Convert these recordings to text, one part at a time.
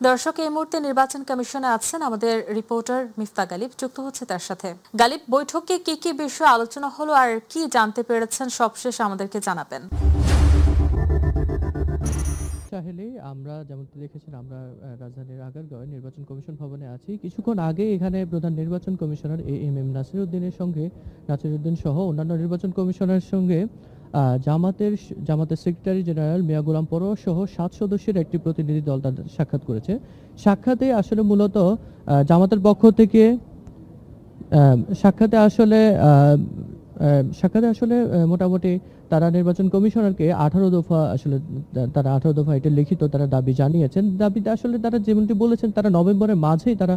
দর্শক, এই মুহূর্তে নির্বাচন কমিশনে আছেন আমাদের রিপোর্টার মিফতা গালিব, যুক্ত হচ্ছে তার সাথে। গালিব, বৈঠকে কি কি বিষয় আলোচনা হলো আর কি জানতে পেরেছেন সবশেষ আমাদেরকে জানাবেন। চাইলে আমরা যেমনটি দেখেছেন, আমরা রাজধানীর আগারগাঁওয়ে নির্বাচন কমিশন ভবনে আছি। কিছুক্ষণ আগে এখানে প্রধান নির্বাচন কমিশনার এম নাসিরউদ্দিনের সঙ্গে নাসিরউদ্দিন সহ অন্যান্য নির্বাচন কমিশনারের সঙ্গে জামাতের সেক্রেটারি জেনারেল মিয়া গোলাম পরোয়ার সহ ৭ সদস্যের একটি প্রতিনিধি দল তাদের সাক্ষাৎ করেছে। সাক্ষাতে আসলে মূলত জামাতের পক্ষ থেকে সাক্ষাতে আসলে মোটামুটি তারা নির্বাচন কমিশনারকে 18 দফা আসলে তারা 18 দফা এটা লিখিত তারা দাবি জানিয়েছেন। দাবিতে আসলে তারা যেমনটি বলেছেন, তারা নভেম্বরের মাঝেই তারা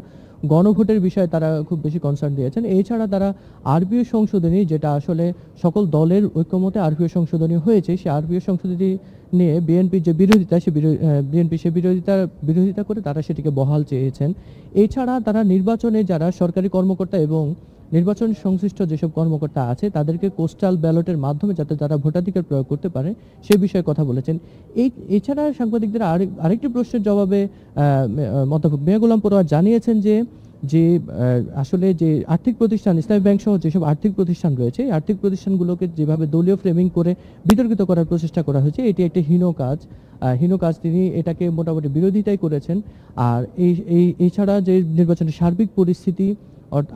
গণভোটের বিষয়ে তারা খুব বেশি কনসার্ন দিয়েছেন। এছাড়া তারা আরপিও সংশোধনী, যেটা আসলে সকল দলের ঐক্যমতে আরপিও সংশোধনী হয়েছে, সেই আরপিও সংশোধনী নিয়ে বিএনপির যে বিরোধিতা, বিএনপি সে বিরোধিতা করে তারা সেটিকে বহাল চেয়েছেন। এছাড়া তারা নির্বাচনে যারা সরকারি কর্মকর্তা এবং নির্বাচন সংশ্লিষ্ট যেসব কর্মকর্তা আছে তাদেরকে কোস্টাল ব্যালটের মাধ্যমে যাতে তারা ভোটাধিকার প্রয়োগ করতে পারে সে বিষয়ে কথা বলেছেন। এছাড়া সাংবাদিকদের আরেকটি প্রশ্নের জবাবে মোতাবেক মিয়া গোলাম পরোয়ার জানিয়েছেন যে আসলে যে আর্থিক প্রতিষ্ঠান, ইসলামী ব্যাংক সহ যেসব আর্থিক প্রতিষ্ঠান রয়েছে, এই আর্থিক প্রতিষ্ঠানগুলোকে যেভাবে দলীয় ফ্রেমিং করে বিতর্কিত করার প্রচেষ্টা করা হয়েছে, এটি একটি হীন কাজ। তিনি এটাকে মোটামুটি বিরোধিতাই করেছেন। আর এছাড়া যে নির্বাচনের সার্বিক পরিস্থিতি,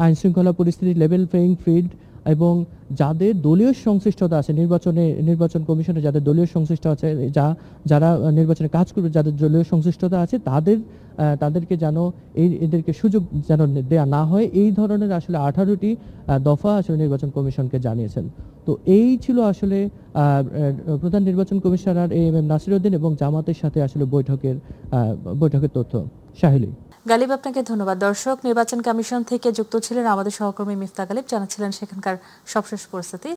আইন শৃঙ্খলা পরিস্থিতি, লেভেল প্লেইং ফিল্ড এবং যাদের দলীয় সংশ্লিষ্টতা আছে নির্বাচন কমিশনে, যাদের দলীয় সংশ্লিষ্ট আছে, যারা নির্বাচনে কাজ করবে, যাদের দলীয় সংশ্লিষ্টতা আছে, তাদেরকে যেন এদেরকে সুযোগ যেন দেয়া না হয়, এই ধরনের আসলে 18টি দফা আসলে নির্বাচন কমিশনকে জানিয়েছেন। তো এই ছিল আসলে প্রধান নির্বাচন কমিশনার এম নাসিরউদ্দিন এবং জামাতের সাথে আসলে বৈঠকের তথ্য। শাহিলি। গালিব, আপনাকে ধন্যবাদ। দর্শক, নির্বাচন কমিশন থেকে যুক্ত ছিলেন আমাদের সহকর্মী মিফতা গালিব, জানাচ্ছিলেন সেখানকার সবশেষ পরিস্থিতি।